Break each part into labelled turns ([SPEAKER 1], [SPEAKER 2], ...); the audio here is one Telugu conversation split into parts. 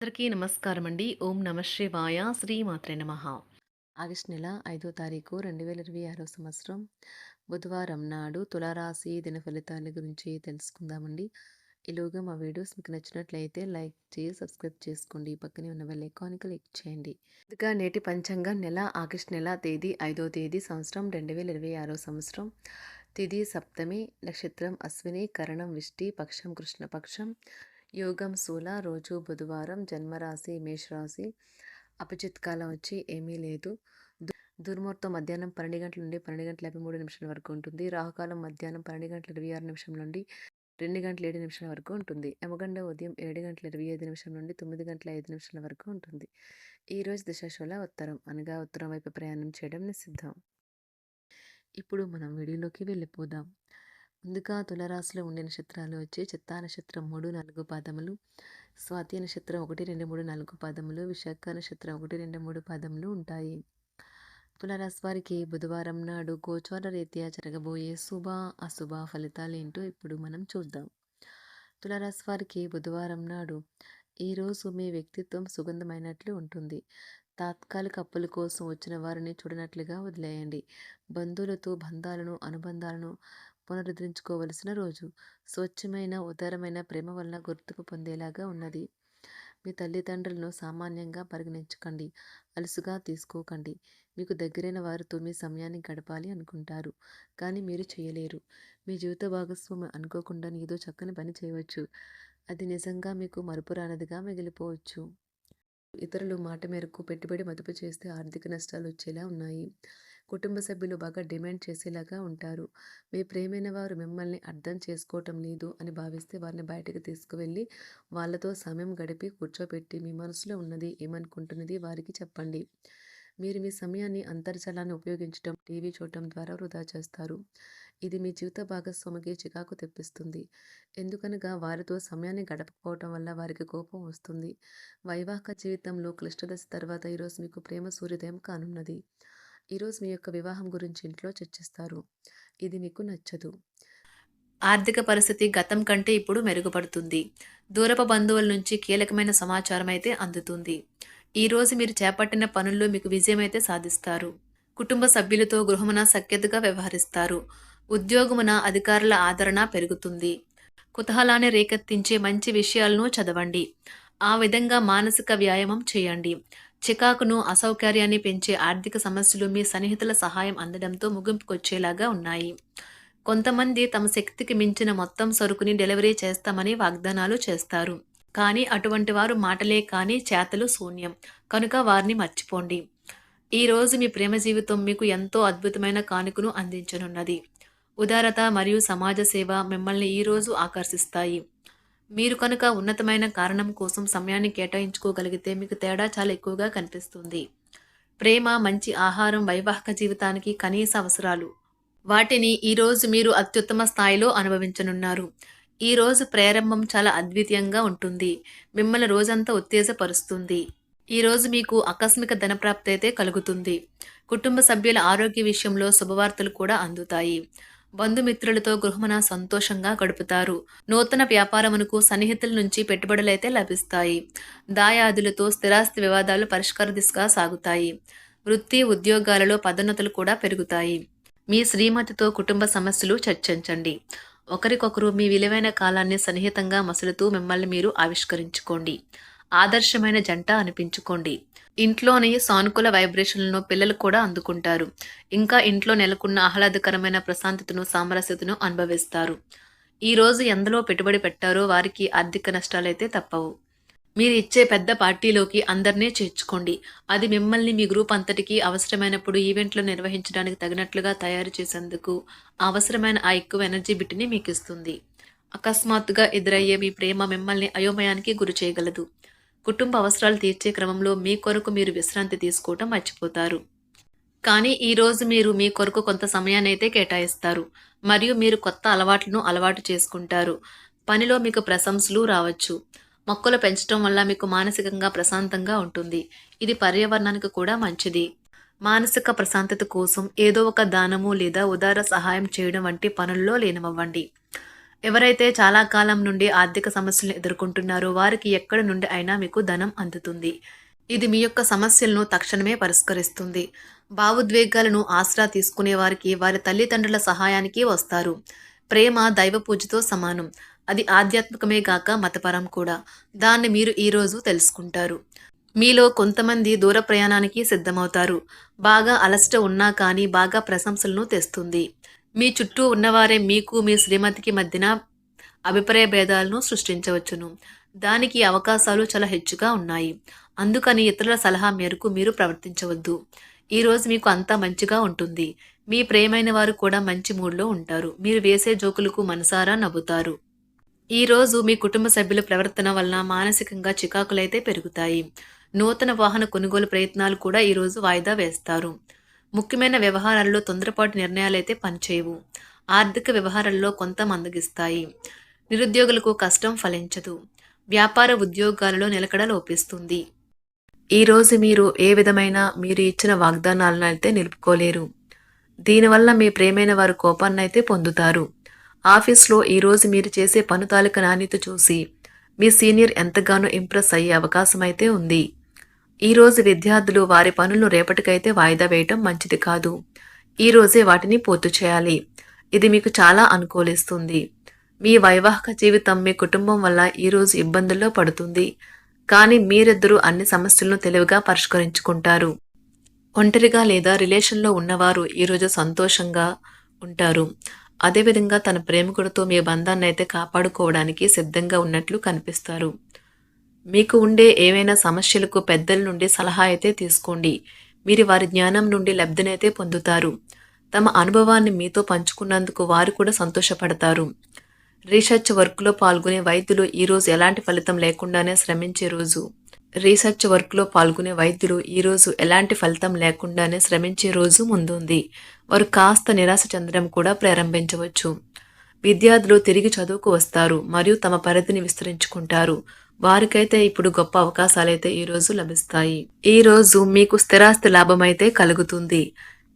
[SPEAKER 1] అందరికీ నమస్కారం అండి. ఓం నమ శివాయ. శ్రీమాత్రే నమః. ఆగస్టు నెల 5వ తారీఖు 2026 సంవత్సరం బుధవారం నాడు తులారాశి దిన ఫలితాల గురించి తెలుసుకుందామండి. ఈలోగా మా వీడియోస్ మీకు నచ్చినట్లయితే లైక్ చేసి సబ్స్క్రైబ్ చేసుకోండి. పక్కనే ఉన్న బెల్ ఐకాన్‌కి క్లిక్ చేయండి. ముందుగా నేటి పంచాంగం నెల ఆగస్టు నెల తేదీ 5వ తేదీ సంవత్సరం 2026 సంవత్సరం తిథి సప్తమి నక్షత్రం అశ్విని కరణం విష్టి పక్షం కృష్ణపక్షం యోగం శూల రోజు బుధవారం జన్మరాశి మేషరాశి అపచిత్ కాలం వచ్చి ఏమీ లేదు. దుర్ముహూర్తం మధ్యాహ్నం 12 గంటల నుండి 12 గంటల 53 నిమిషాల వరకు ఉంటుంది. రాహుకాలం మధ్యాహ్నం 12 గంటల 26 నిమిషం నుండి 2 గంటల 7 నిమిషాల వరకు ఉంటుంది. యమగండ ఉదయం 7 గంటల 25 నిమిషం నుండి 9 గంటల 5 నిమిషాల వరకు ఉంటుంది. ఈరోజు దిశాశూల ఉత్తరం అనగా ఉత్తరం వైపు ప్రయాణం చేయడం నిషిద్ధం. ఇప్పుడు మనం వీడియోలోకి వెళ్ళిపోదాం. ముందుగా తులారాశిలో ఉండే నక్షత్రాలు వచ్చి చిత్తా నక్షత్రం 3, 4 పాదములు, స్వాతి నక్షత్రం 1, 2, 3, 4 పాదములు, విశాఖ నక్షత్రం 1, 2, 3 పాదములు ఉంటాయి. తులారాశి వారికి బుధవారం నాడు గోచార రీత్యా జరగబోయే శుభ అశుభ ఫలితాలేంటో ఇప్పుడు మనం చూద్దాం. తులారాశి వారికి బుధవారం నాడు ఈరోజు మీ వ్యక్తిత్వం సుగంధమైనట్లు ఉంటుంది. తాత్కాలిక అప్పుల కోసం వచ్చిన వారిని చూడనట్లుగా వదిలేయండి. బంధువులతో బంధాలను అనుబంధాలను పునరుద్ధరించుకోవలసిన రోజు. స్వచ్ఛమైన ఉదారమైన ప్రేమ వలన గుర్తింపు పొందేలాగా ఉన్నది. మీ తల్లిదండ్రులను సామాన్యంగా పరిగణించకండి. అలుసుగా తీసుకోకండి. మీకు దగ్గరైన వారితో మీ సమయాన్ని గడపాలి అనుకుంటారు, కానీ మీరు చేయలేరు. మీ జీవిత భాగస్వామి అనుకోకుండా ఏదో చక్కని పని చేయవచ్చు. అది నిజంగా మీకు మరుపురానిదిగా మిగిలిపోవచ్చు. ఇతరులు మాట మేరకు పెట్టుబడి మదుపు చేస్తే ఆర్థిక నష్టాలు వచ్చేలా ఉన్నాయి. కుటుంబ సభ్యులు బాగా డిమాండ్ చేసేలాగా ఉంటారు. మీ ప్రియమైన వారు మిమ్మల్ని అర్థం చేసుకోవటం లేదు అని భావిస్తే వారిని బయటకు తీసుకువెళ్ళి వాళ్ళతో సమయం గడిపి కూర్చోబెట్టి మీ మనసులో ఉన్నది ఏమనుకుంటున్నది వారికి చెప్పండి. మీరు మీ సమయాన్ని అంతర్జాలాన్ని ఉపయోగించడం టీవీ చూడటం ద్వారా వృధా చేస్తారు. ఇది మీ జీవిత భాగస్వామికి చికాకు తెప్పిస్తుంది. ఎందుకనగా వారితో సమయాన్ని గడపకపోవటం వల్ల వారికి కోపం వస్తుంది. వైవాహిక జీవితంలో క్లిష్ట దశ తర్వాత ఈరోజు మీకు ప్రేమ సూర్యోదయం కానున్నది. ఈరోజు మీ యొక్క వివాహం గురించి ఇంట్లో చర్చిస్తారు. ఇది మీకు నచ్చదు. ఆర్థిక పరిస్థితి గతం కంటే ఇప్పుడు మెరుగుపడుతుంది. దూరపు బంధువుల నుంచి కీలకమైన సమాచారం అయితే అందుతుంది. ఈరోజు మీరు చేపట్టిన పనుల్లో మీకు విజయం అయితే సాధిస్తారు. కుటుంబ సభ్యులతో గృహమున సఖ్యతగా వ్యవహరిస్తారు. ఉద్యోగమున అధికారుల ఆదరణ పెరుగుతుంది. కుతూహలాన్ని రేకెత్తించే మంచి విషయాలను చదవండి. ఆ విధంగా మానసిక వ్యాయామం చేయండి. చికాకును అసౌకర్యాన్ని పెంచే ఆర్థిక సమస్యలు మీ సన్నిహితుల సహాయం అందడంతో ముగింపుకొచ్చేలాగా ఉన్నాయి. కొంతమంది తమ శక్తికి మించిన మొత్తం సరుకుని డెలివరీ చేస్తామని వాగ్దానాలు చేస్తారు. కానీ అటువంటి వారు మాటలే కానీ చేతలు శూన్యం. కనుక వారిని మర్చిపోండి. ఈరోజు మీ ప్రేమ జీవితం మీకు ఎంతో అద్భుతమైన కానుకను అందించనున్నది. ఉదారత మరియు సమాజ సేవ మిమ్మల్ని ఈరోజు ఆకర్షిస్తాయి. మీరు కనుక ఉన్నతమైన కారణం కోసం సమయాన్ని కేటాయించుకోగలిగితే మీకు తేడా చాలా ఎక్కువగా కనిపిస్తుంది. ప్రేమ, మంచి ఆహారం వైవాహిక జీవితానికి కనీస అవసరాలు. వాటిని ఈరోజు మీరు అత్యుత్తమ స్థాయిలో అనుభవించనున్నారు. ఈరోజు ప్రారంభం చాలా అద్వితీయంగా ఉంటుంది. మిమ్మల్ని రోజంతా ఉత్తేజపరుస్తుంది. ఈరోజు మీకు ఆకస్మిక ధనప్రాప్తి అయితే కలుగుతుంది. కుటుంబ సభ్యుల ఆరోగ్య విషయంలో శుభవార్తలు కూడా అందుతాయి. బంధుమిత్రులతో గృహమున సంతోషంగా గడుపుతారు. నూతన వ్యాపారమునకు సన్నిహితుల నుంచి పెట్టుబడులైతే లభిస్తాయి. దాయాదులతో స్థిరాస్తి వివాదాలు పరిష్కార దిశగా సాగుతాయి. వృత్తి ఉద్యోగాలలో పదోన్నతులు కూడా పెరుగుతాయి. మీ శ్రీమతితో కుటుంబ సమస్యలు చర్చించండి. ఒకరికొకరు మీ విలువైన కాలాన్ని సన్నిహితంగా మసులుతూ మిమ్మల్ని మీరు ఆవిష్కరించుకోండి. ఆదర్శమైన జంట అనిపించుకోండి. ఇంట్లోని సానుకూల వైబ్రేషన్లను పిల్లలు కూడా అందుకుంటారు. ఇంకా ఇంట్లో నెలకొన్న ఆహ్లాదకరమైన ప్రశాంతతను సామరస్యతను అనుభవిస్తారు. ఈరోజు ఎందులో పెట్టుబడి పెట్టారో వారికి ఆర్థిక నష్టాలైతే తప్పవు. మీరు ఇచ్చే పెద్ద పార్టీలోకి అందరినీ చేర్చుకోండి. అది మిమ్మల్ని మీ గ్రూప్ అంతటికి అవసరమైనప్పుడు ఈవెంట్లు నిర్వహించడానికి తగినట్లుగా తయారు చేసేందుకు అవసరమైన ఆ ఎక్కువ ఎనర్జీ బిట్ని మీకు ఇస్తుంది. అకస్మాత్తుగా ఎదురయ్యే మీ ప్రేమ మిమ్మల్ని అయోమయానికి గురి చేయగలదు. కుటుంబ అవసరాలు తీర్చే క్రమంలో మీ కొరకు మీరు విశ్రాంతి తీసుకోవటం మర్చిపోతారు. కానీ ఈరోజు మీరు మీ కొరకు కొంత సమయాన్ని అయితే కేటాయిస్తారు మరియు మీరు కొత్త అలవాట్లను అలవాటు చేసుకుంటారు. పనిలో మీకు ప్రశంసలు రావచ్చు. మొక్కలు పెంచడం వల్ల మీకు మానసికంగా ప్రశాంతంగా ఉంటుంది. ఇది పర్యావరణానికి కూడా మంచిది. మానసిక ప్రశాంతత కోసం ఏదో ఒక దానము లేదా ఉదార సహాయం చేయడం వంటి పనుల్లో లీనమవ్వండి. ఎవరైతే చాలా కాలం నుండి ఆర్థిక సమస్యలను ఎదుర్కొంటున్నారో వారికి ఎక్కడి నుండి అయినా మీకు ధనం అందుతుంది. ఇది మీ యొక్క సమస్యలను తక్షణమే పరిష్కరిస్తుంది. భావోద్వేగాలను ఆసరా తీసుకునే వారికి వారి తల్లిదండ్రుల సహాయానికి వస్తారు. ప్రేమ దైవ పూజతో సమానం. అది ఆధ్యాత్మికమే గాక మతపరం కూడా. దాన్ని మీరు ఈరోజు తెలుసుకుంటారు. మీలో కొంతమంది దూర ప్రయాణానికి సిద్ధమవుతారు. బాగా అలసట ఉన్నా కానీ బాగా ప్రశంసలను తెస్తుంది. మీ చుట్టూ ఉన్నవారే మీకు మీ శ్రీమతికి మధ్యన అభిప్రాయ భేదాలను సృష్టించవచ్చును. దానికి అవకాశాలు చాలా హెచ్చుగా ఉన్నాయి. అందుకని ఇతరుల సలహా మేరకు మీరు ప్రవర్తించవద్దు. ఈరోజు మీకు అంతా మంచిగా ఉంటుంది. మీ ప్రియమైన వారు కూడా మంచి మూడ్లో ఉంటారు. మీరు వేసే జోకులకు మనసారా నవ్వుతారు. ఈరోజు మీ కుటుంబ సభ్యుల ప్రవర్తన వలన మానసికంగా చికాకులైతే పెరుగుతాయి. నూతన వాహన కొనుగోలు ప్రయత్నాలు కూడా ఈరోజు వాయిదా వేస్తారు. ముఖ్యమైన వ్యవహారాల్లో తొందరపాటు నిర్ణయాలైతే పనిచేయవు. ఆర్థిక వ్యవహారాల్లో కొంత మందగిస్తాయి. నిరుద్యోగులకు కష్టం ఫలించదు. వ్యాపార ఉద్యోగాలలో నిలకడ లోపిస్తుంది. ఈరోజు మీరు ఏ విధమైన మీరు ఇచ్చిన వాగ్దానాలను అయితే నిలుపుకోలేరు. దీనివల్ల మీ ప్రేమైన వారు కోపాన్నైతే పొందుతారు. ఆఫీస్లో ఈరోజు మీరు చేసే పను తాలూకా నాణ్యత చూసి మీ సీనియర్ ఎంతగానో ఇంప్రెస్ అయ్యే అవకాశం అయితే ఉంది. ఈరోజు విద్యార్థులు వారి పనులను రేపటికైతే వాయిదా వేయటం మంచిది కాదు. ఈరోజే వాటిని పూర్తి చేయాలి. ఇది మీకు చాలా అనుకూలిస్తుంది. మీ వైవాహిక జీవితం మీ కుటుంబం వల్ల ఈరోజు ఇబ్బందుల్లో పడుతుంది. కానీ మీరిద్దరూ అన్ని సమస్యలను తెలివిగా పరిష్కరించుకుంటారు. ఒంటరిగా లేదా రిలేషన్లో ఉన్నవారు ఈరోజు సంతోషంగా ఉంటారు. అదేవిధంగా తన ప్రేమికుడితో మీ బంధాన్ని అయితే కాపాడుకోవడానికి సిద్ధంగా ఉన్నట్లు కనిపిస్తారు. మీకు ఉండే ఏవైనా సమస్యలకు పెద్దల నుండి సలహా అయితే తీసుకోండి. మీరు వారి జ్ఞానం నుండి లబ్ధినైతే పొందుతారు. తమ అనుభవాన్ని మీతో పంచుకున్నందుకు వారు కూడా సంతోషపడతారు. రీసెర్చ్ వర్క్లో పాల్గొనే వైద్యులు ఈరోజు ఎలాంటి ఫలితం లేకుండానే శ్రమించే రోజు. రీసెర్చ్ వర్క్లో పాల్గొనే వైద్యులు ఈరోజు ఎలాంటి ఫలితం లేకుండానే శ్రమించే రోజు ముందుంది. వారు కాస్త నిరాశ చెందడం కూడా ప్రారంభించవచ్చు. విద్యార్థులు తిరిగి చదువుకు వస్తారు మరియు తమ పరిధిని విస్తరించుకుంటారు. వారికైతే ఇప్పుడు గొప్ప అవకాశాలైతే ఈరోజు లభిస్తాయి. ఈరోజు మీకు స్థిరాస్తి లాభమైతే కలుగుతుంది.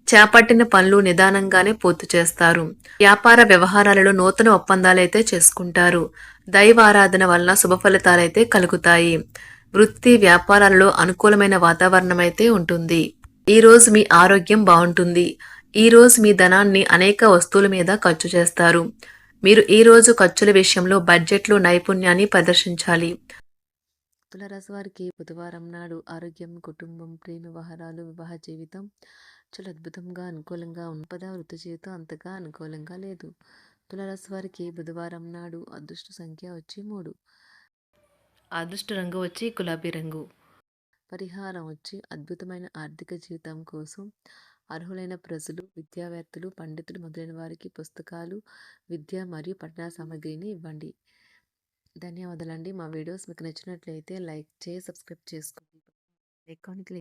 [SPEAKER 1] చేపట్టిన పనులు నిదానంగానే పూర్తి చేస్తారు. వ్యాపార వ్యవహారాలలో నూతన ఒప్పందాలైతే చేసుకుంటారు. దైవ ఆరాధన వలన శుభ ఫలితాలైతే కలుగుతాయి. వృత్తి వ్యాపారాలలో అనుకూలమైన వాతావరణం అయితే ఉంటుంది. ఈరోజు మీ ఆరోగ్యం బాగుంటుంది. ఈరోజు మీ ధనాన్ని అనేక వస్తువుల మీద ఖర్చు చేస్తారు. మీరు ఈరోజు ఖర్చుల విషయంలో బడ్జెట్లో నైపుణ్యాన్ని ప్రదర్శించాలి. తులారాశి వారికి బుధవారం నాడు ఆరోగ్యం, కుటుంబం, ప్రేమ వ్యవహారాలు, వివాహ జీవితం చాలా అద్భుతంగా అనుకూలంగా ఉన్నపద వృత్తి జీవితం అంతగా అనుకూలంగా లేదు. తులారాశి వారికి బుధవారం నాడు అదృష్ట సంఖ్య వచ్చి 3. అదృష్ట రంగు వచ్చి గులాబీ రంగు. పరిహారం వచ్చి అద్భుతమైన ఆర్థిక జీవితం కోసం అర్హులైన ప్రజలు, విద్యావేత్తలు, పండితులు మొదలైన వారికి పుస్తకాలు, విద్య మరియు పఠన సామగ్రిని ఇవ్వండి. ధన్యవాదాలండి. మా వీడియోస్ మీకు నచ్చినట్లయితే లైక్ చేసి సబ్స్క్రైబ్ చేసుకోండి. Icon click